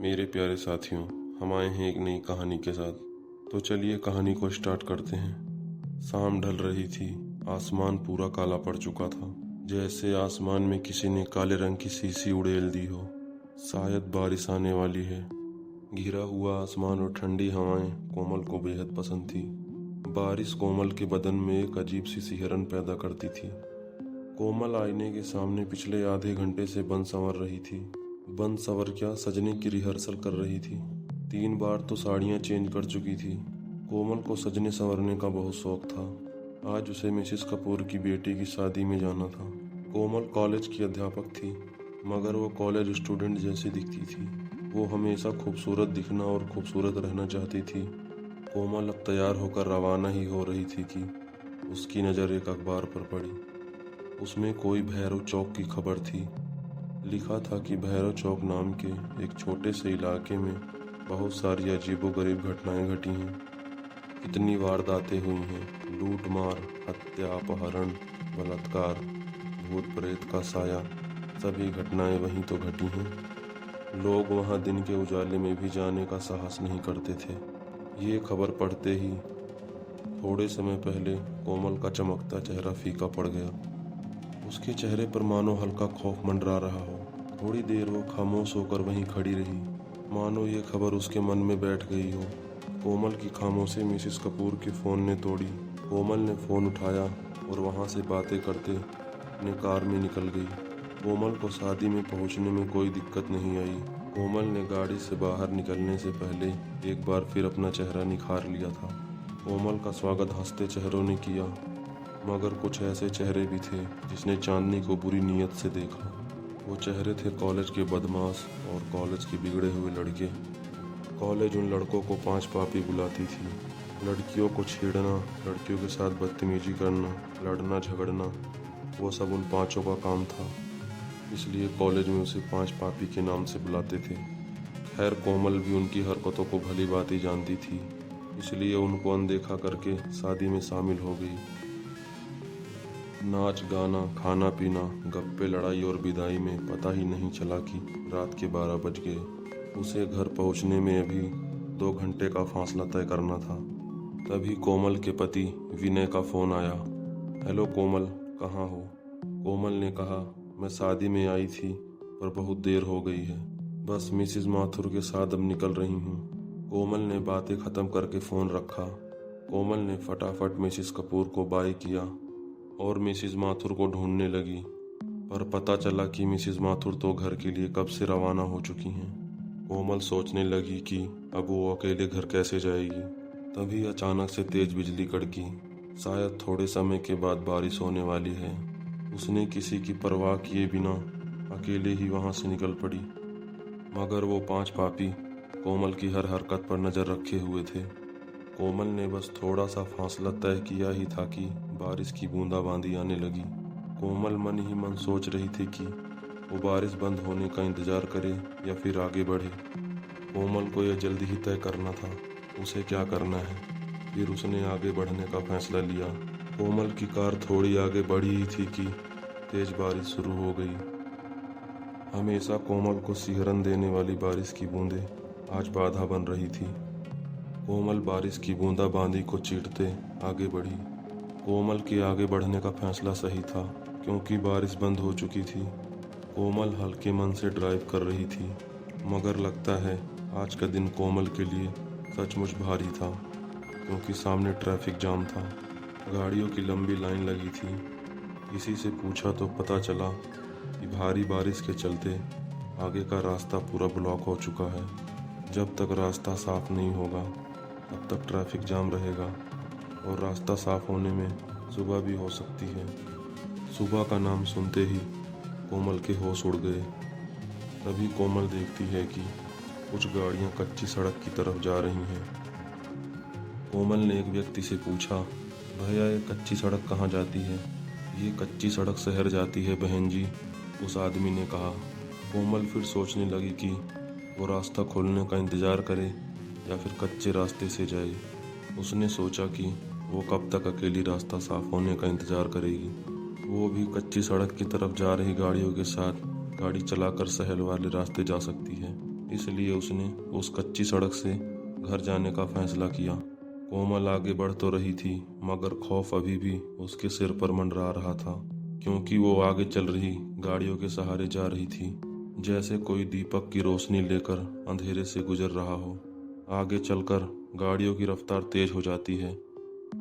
मेरे प्यारे साथियों, हम आए हैं एक नई कहानी के साथ। तो चलिए कहानी को स्टार्ट करते हैं। शाम ढल रही थी, आसमान पूरा काला पड़ चुका था, जैसे आसमान में किसी ने काले रंग की शीशी उड़ेल दी हो। शायद बारिश आने वाली है। घिरा हुआ आसमान और ठंडी हवाएं कोमल को बेहद पसंद थी। बारिश कोमल के बदन में एक अजीब सी सिहरन पैदा करती थी। कोमल आईने के सामने पिछले आधे घंटे से बन संवर रही थी। बन संवर क्या, सजने की रिहर्सल कर रही थी। 3 बार तो साड़ियाँ चेंज कर चुकी थी। कोमल को सजने संवरने का बहुत शौक था। आज उसे मिसेस कपूर की बेटी की शादी में जाना था। कोमल कॉलेज की अध्यापक थी, मगर वो कॉलेज स्टूडेंट जैसी दिखती थी। वो हमेशा खूबसूरत दिखना और खूबसूरत रहना चाहती थी। कोमल अब तैयार होकर रवाना ही हो रही थी कि उसकी नज़र एक अखबार पर पड़ी। उसमें कोई भैरव चौक की खबर थी। लिखा था कि भैरव चौक नाम के एक छोटे से इलाके में बहुत सारी अजीबोगरीब घटनाएं घटी हैं। कितनी वारदातें हुई हैं, लूट मार, हत्या, अपहरण, बलात्कार, भूत प्रेत का साया, सभी घटनाएं वहीं तो घटी हैं। लोग वहां दिन के उजाले में भी जाने का साहस नहीं करते थे। ये खबर पढ़ते ही थोड़े समय पहले कोमल का चमकता चेहरा फीका पड़ गया। उसके चेहरे पर मानो हल्का खौफ मंडरा रहा हो। थोड़ी देर वो खामोश होकर वहीं खड़ी रही, मानो ये खबर उसके मन में बैठ गई हो। कोमल की खामोशी मिसेस कपूर के फ़ोन ने तोड़ी। कोमल ने फ़ोन उठाया और वहाँ से बातें करते अपने कार में निकल गई। कोमल को शादी में पहुँचने में कोई दिक्कत नहीं आई। कोमल ने गाड़ी से बाहर निकलने से पहले एक बार फिर अपना चेहरा निखार लिया था। कोमल का स्वागत हंसते चेहरों ने किया, मगर कुछ ऐसे चेहरे भी थे जिसने चांदनी को बुरी नीयत से देखा। वो चेहरे थे कॉलेज के बदमाश और कॉलेज के बिगड़े हुए लड़के। कॉलेज उन लड़कों को 5 पापी बुलाती थी। लड़कियों को छेड़ना, लड़कियों के साथ बदतमीजी करना, लड़ना झगड़ना, वो सब उन 5 का काम था। इसलिए कॉलेज में उसे 5 पापी के नाम से बुलाते थे। खैर, कोमल भी उनकी हरकतों को भली बात ही जानती थी, इसलिए उनको अनदेखा करके शादी में शामिल हो गई। नाच गाना, खाना पीना, गप्पे, लड़ाई और विदाई में पता ही नहीं चला कि रात के 12 बज गए। उसे घर पहुंचने में अभी 2 घंटे का फासला तय करना था। तभी कोमल के पति विनय का फ़ोन आया। हेलो कोमल, कहाँ हो? कोमल ने कहा, मैं शादी में आई थी पर बहुत देर हो गई है, बस मिसेस माथुर के साथ अब निकल रही हूँ। कोमल ने बातें ख़त्म करके फ़ोन रखा। कोमल ने फटाफट मिसेस कपूर को बाय किया और मिसेस माथुर को ढूंढने लगी, पर पता चला कि मिसेस माथुर तो घर के लिए कब से रवाना हो चुकी हैं। कोमल सोचने लगी कि अब वो अकेले घर कैसे जाएगी। तभी अचानक से तेज बिजली कड़की। शायद थोड़े समय के बाद बारिश होने वाली है। उसने किसी की परवाह किए बिना अकेले ही वहां से निकल पड़ी, मगर वो 5 पापी कोमल की हर हरकत पर नज़र रखे हुए थे। कोमल ने बस थोड़ा सा फासला तय किया ही था कि बारिश की बूंदाबांदी आने लगी। कोमल मन ही मन सोच रही थी कि वो बारिश बंद होने का इंतजार करे या फिर आगे बढ़े। कोमल को यह जल्दी ही तय करना था उसे क्या करना है। फिर उसने आगे बढ़ने का फैसला लिया। कोमल की कार थोड़ी आगे बढ़ी ही थी कि तेज बारिश शुरू हो गई। हमेशा कोमल को सिहरन देने वाली बारिश की बूंदें आज बाधा बन रही थी। कोमल बारिश की बूंदाबांदी को चीरते आगे बढ़ी। कोमल के आगे बढ़ने का फैसला सही था, क्योंकि बारिश बंद हो चुकी थी। कोमल हल्के मन से ड्राइव कर रही थी, मगर लगता है आज का दिन कोमल के लिए सचमुच भारी था, क्योंकि सामने ट्रैफिक जाम था। गाड़ियों की लंबी लाइन लगी थी। किसी से पूछा तो पता चला कि भारी बारिश के चलते आगे का रास्ता पूरा ब्लॉक हो चुका है। जब तक रास्ता साफ नहीं होगा तब तक ट्रैफिक जाम रहेगा, और रास्ता साफ होने में सुबह भी हो सकती है। सुबह का नाम सुनते ही कोमल के होश उड़ गए। तभी कोमल देखती है कि कुछ गाड़ियां कच्ची सड़क की तरफ जा रही हैं। कोमल ने एक व्यक्ति से पूछा, भैया ये कच्ची सड़क कहाँ जाती है? ये कच्ची सड़क शहर जाती है बहन जी, उस आदमी ने कहा। कोमल फिर सोचने लगी कि वो रास्ता खुलने का इंतज़ार करे या फिर कच्चे रास्ते से जाए। उसने सोचा कि वो कब तक अकेली रास्ता साफ होने का इंतज़ार करेगी। वो भी कच्ची सड़क की तरफ जा रही गाड़ियों के साथ गाड़ी चलाकर शहर वाले रास्ते जा सकती है। इसलिए उसने उस कच्ची सड़क से घर जाने का फैसला किया। कोमल आगे बढ़ तो रही थी, मगर खौफ अभी भी उसके सिर पर मंडरा रहा था, क्योंकि वो आगे चल रही गाड़ियों के सहारे जा रही थी, जैसे कोई दीपक की रोशनी लेकर अंधेरे से गुजर रहा हो। आगे चलकर गाड़ियों की रफ्तार तेज हो जाती है।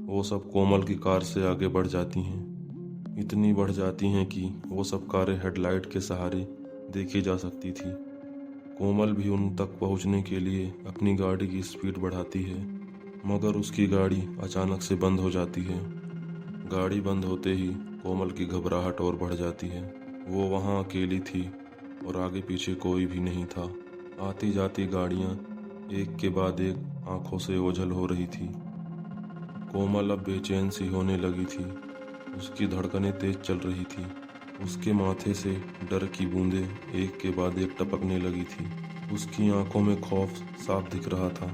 वो सब कोमल की कार से आगे बढ़ जाती हैं। इतनी बढ़ जाती हैं कि वो सब कारें हेडलाइट के सहारे देखी जा सकती थी। कोमल भी उन तक पहुंचने के लिए अपनी गाड़ी की स्पीड बढ़ाती है, मगर उसकी गाड़ी अचानक से बंद हो जाती है। गाड़ी बंद होते ही कोमल की घबराहट और बढ़ जाती है। वो वहाँ अकेली थी और आगे पीछे कोई भी नहीं था। आती जाती गाड़ियाँ एक के बाद एक आंखों से ओझल हो रही थी। कोमल अब बेचैन सी होने लगी थी। उसकी धड़कनें तेज चल रही थी। उसके माथे से डर की बूंदें एक के बाद एक टपकने लगी थी। उसकी आंखों में खौफ साफ दिख रहा था।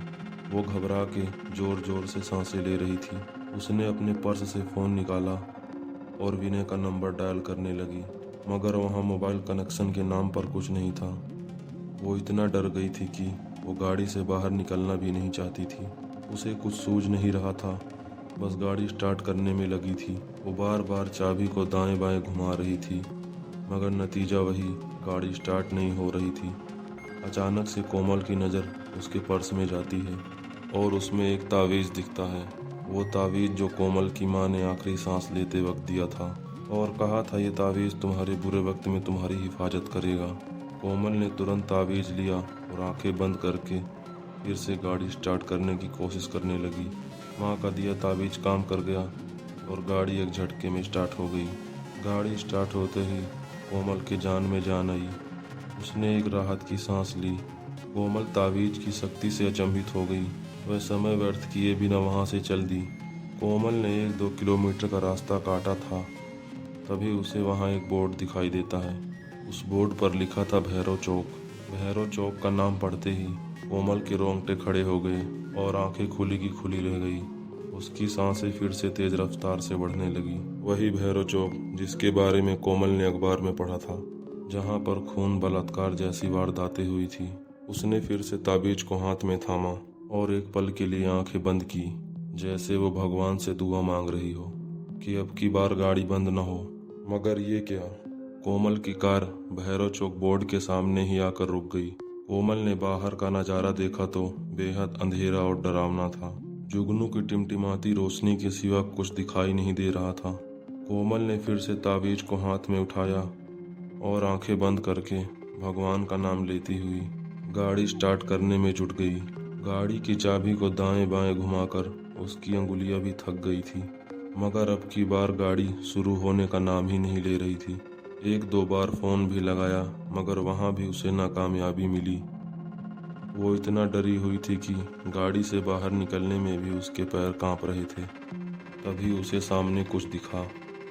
वो घबरा के जोर जोर से सांसें ले रही थी। उसने अपने पर्स से फ़ोन निकाला और विनय का नंबर डायल करने लगी, मगर वहाँ मोबाइल कनेक्शन के नाम पर कुछ नहीं था। वो इतना डर गई थी कि वो गाड़ी से बाहर निकलना भी नहीं चाहती थी। उसे कुछ सूझ नहीं रहा था, बस गाड़ी स्टार्ट करने में लगी थी। वो बार बार चाबी को दाएं बाएं घुमा रही थी, मगर नतीजा वही, गाड़ी स्टार्ट नहीं हो रही थी। अचानक से कोमल की नज़र उसके पर्स में जाती है और उसमें एक तावीज़ दिखता है। वो तावीज़ जो कोमल की माँ ने आखिरी सांस लेते वक्त दिया था और कहा था, ये तावीज़ तुम्हारे बुरे वक्त में तुम्हारी हिफाजत करेगा। कोमल ने तुरंत तावीज़ लिया और आंखें बंद करके फिर से गाड़ी स्टार्ट करने की कोशिश करने लगी। माँ का दिया तावीज़ काम कर गया और गाड़ी एक झटके में स्टार्ट हो गई। गाड़ी स्टार्ट होते ही कोमल के जान में जान आई। उसने एक राहत की सांस ली। कोमल तावीज़ की शक्ति से अचंभित हो गई। वह समय व्यर्थ किए बिना वहाँ से चल दी। कोमल ने 1-2 किलोमीटर का रास्ता काटा था, तभी उसे वहाँ एक बोर्ड दिखाई देता है। उस बोर्ड पर लिखा था भैरव चौक। भैरव चौक का नाम पढ़ते ही कोमल के रोंगटे खड़े हो गए और आंखें खुली की खुली रह गई। उसकी सांसें फिर से तेज रफ्तार से बढ़ने लगी। वही भैरव चौक जिसके बारे में कोमल ने अखबार में पढ़ा था, जहाँ पर खून, बलात्कार जैसी वारदातें हुई थी। उसने फिर से ताबीज को हाथ में थामा और एक पल के लिए आंखें बंद की, जैसे वो भगवान से दुआ मांग रही हो कि अब की बार गाड़ी बंद न हो। मगर ये क्या, कोमल की कार भैरव चौक बोर्ड के सामने ही आकर रुक गई। कोमल ने बाहर का नज़ारा देखा तो बेहद अंधेरा और डरावना था। जुगनू की टिमटिमाती रोशनी के सिवा कुछ दिखाई नहीं दे रहा था। कोमल ने फिर से तावीज को हाथ में उठाया और आंखें बंद करके भगवान का नाम लेती हुई गाड़ी स्टार्ट करने में जुट गई। गाड़ी की चाबी को दाएं बाएं घुमाकर उसकी अंगुलियां भी थक गई थी, मगर अब की बार गाड़ी शुरू होने का नाम ही नहीं ले रही थी। 1-2 बार फ़ोन भी लगाया, मगर वहाँ भी उसे नाकामयाबी मिली। वो इतना डरी हुई थी कि गाड़ी से बाहर निकलने में भी उसके पैर कांप रहे थे। तभी उसे सामने कुछ दिखा।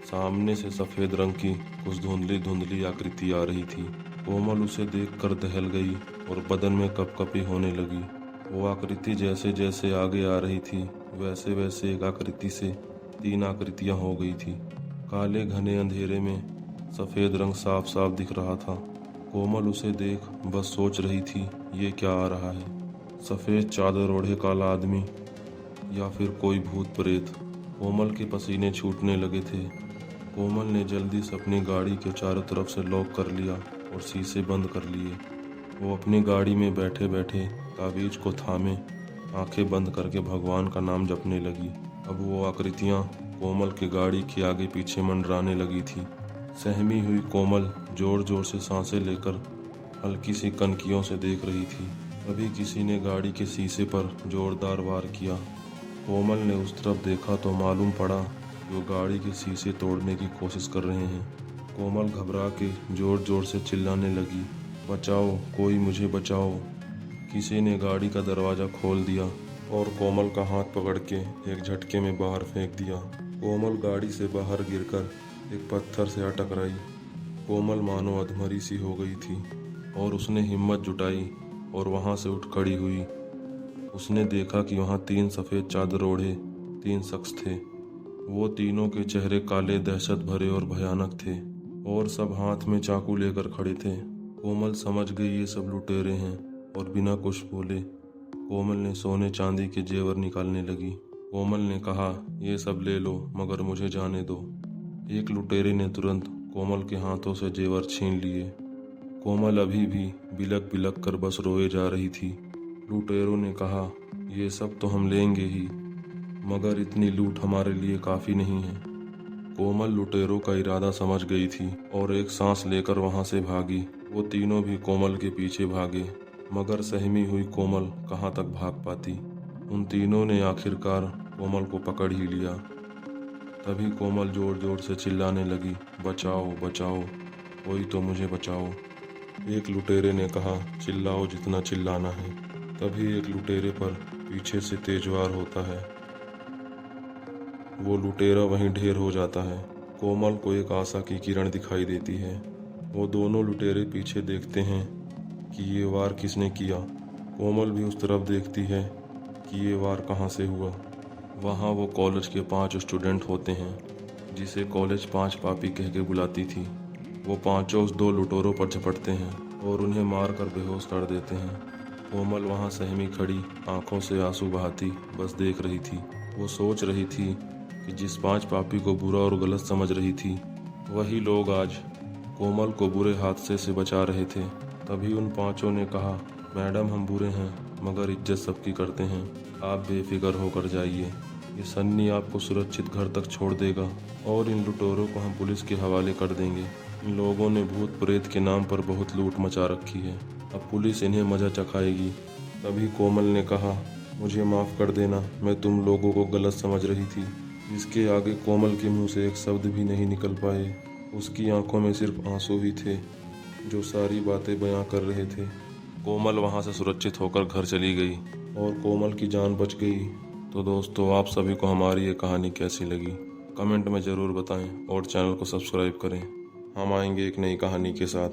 सामने से सफ़ेद रंग की कुछ धुंधली धुंधली आकृति आ रही थी। कोमल उसे देखकर दहल गई और बदन में कपकपी होने लगी। वो आकृति जैसे जैसे आगे आ रही थी, वैसे वैसे एक आकृति से 3 आकृतियाँ हो गई थी। काले घने अंधेरे में सफ़ेद रंग साफ साफ दिख रहा था। कोमल उसे देख बस सोच रही थी, ये क्या आ रहा है? सफ़ेद चादर ओढ़े काला आदमी या फिर कोई भूत प्रेत? कोमल के पसीने छूटने लगे थे। कोमल ने जल्दी से अपनी गाड़ी के चारों तरफ से लॉक कर लिया और शीशे बंद कर लिए। वो अपनी गाड़ी में बैठे बैठे तावीज को थामे आंखें बंद करके भगवान का नाम जपने लगी। अब वो आकृतियाँ कोमल की गाड़ी के आगे पीछे मंडराने लगी थी। सहमी हुई कोमल जोर जोर से सांसें लेकर हल्की सी कनकियों से देख रही थी। तभी किसी ने गाड़ी के शीशे पर जोरदार वार किया। कोमल ने उस तरफ देखा तो मालूम पड़ा वो गाड़ी के शीशे तोड़ने की कोशिश कर रहे हैं। कोमल घबरा के जोर जोर से चिल्लाने लगी, बचाओ, कोई मुझे बचाओ। किसी ने गाड़ी का दरवाज़ा खोल दिया और कोमल का हाथ पकड़ के एक झटके में बाहर फेंक दिया। कोमल गाड़ी से बाहर गिरकर एक पत्थर से अटक रही। कोमल मानो अधमरी सी हो गई थी और उसने हिम्मत जुटाई और वहाँ से उठ खड़ी हुई। उसने देखा कि वहाँ 3 सफ़ेद चादर ओढ़े 3 शख्स थे। वो तीनों के चेहरे काले, दहशत भरे और भयानक थे और सब हाथ में चाकू लेकर खड़े थे। कोमल समझ गई ये सब लुटेरे हैं और बिना कुछ बोले कोमल ने सोने चांदी के जेवर निकालने लगी। कोमल ने कहा, ये सब ले लो, मगर मुझे जाने दो। एक लुटेरे ने तुरंत कोमल के हाथों से जेवर छीन लिए। कोमल अभी भी बिलक बिलक कर बस रोए जा रही थी। लुटेरों ने कहा, ये सब तो हम लेंगे ही, मगर इतनी लूट हमारे लिए काफ़ी नहीं है। कोमल लुटेरों का इरादा समझ गई थी और एक सांस लेकर वहां से भागी। वो तीनों भी कोमल के पीछे भागे, मगर सहमी हुई कोमल कहाँ तक भाग पाती। उन तीनों ने आखिरकार कोमल को पकड़ ही लिया। तभी कोमल जोर जोर से चिल्लाने लगी, बचाओ बचाओ, कोई तो मुझे बचाओ। एक लुटेरे ने कहा, चिल्लाओ जितना चिल्लाना है। तभी एक लुटेरे पर पीछे से तेज वार होता है। वो लुटेरा वहीं ढेर हो जाता है। कोमल को एक आशा की किरण दिखाई देती है। वो दोनों लुटेरे पीछे देखते हैं कि ये वार किसने किया। कोमल भी उस तरफ देखती है कि ये वार कहाँ से हुआ। वहाँ वो कॉलेज के 5 स्टूडेंट होते हैं, जिसे कॉलेज 5 पापी कह के बुलाती थी। वो पांचों उस 2 लुटेरों पर झपटते हैं और उन्हें मारकर बेहोश कर देते हैं। कोमल वहाँ सहमी खड़ी, आंखों से आंसू बहाती बस देख रही थी। वो सोच रही थी कि जिस 5 पापी को बुरा और गलत समझ रही थी, वही लोग आज कोमल को बुरे हादसे से बचा रहे थे। तभी उन 5 ने कहा, मैडम हम बुरे हैं, मगर इज्जत सबकी करते हैं, आप बेफिक्र होकर जाइए। ये सन्नी आपको सुरक्षित घर तक छोड़ देगा और इन लुटेरों को हम पुलिस के हवाले कर देंगे। इन लोगों ने भूत प्रेत के नाम पर बहुत लूट मचा रखी है, अब पुलिस इन्हें मजा चखाएगी। तभी कोमल ने कहा, मुझे माफ़ कर देना, मैं तुम लोगों को गलत समझ रही थी। इसके आगे कोमल के मुंह से एक शब्द भी नहीं निकल पाए। उसकी आंखों में सिर्फ आंसू ही थे जो सारी बातें बयां कर रहे थे। कोमल वहां से सुरक्षित होकर घर चली गई और कोमल की जान बच गई। तो दोस्तों, आप सभी को हमारी ये कहानी कैसी लगी कमेंट में ज़रूर बताएं और चैनल को सब्सक्राइब करें। हम आएंगे एक नई कहानी के साथ।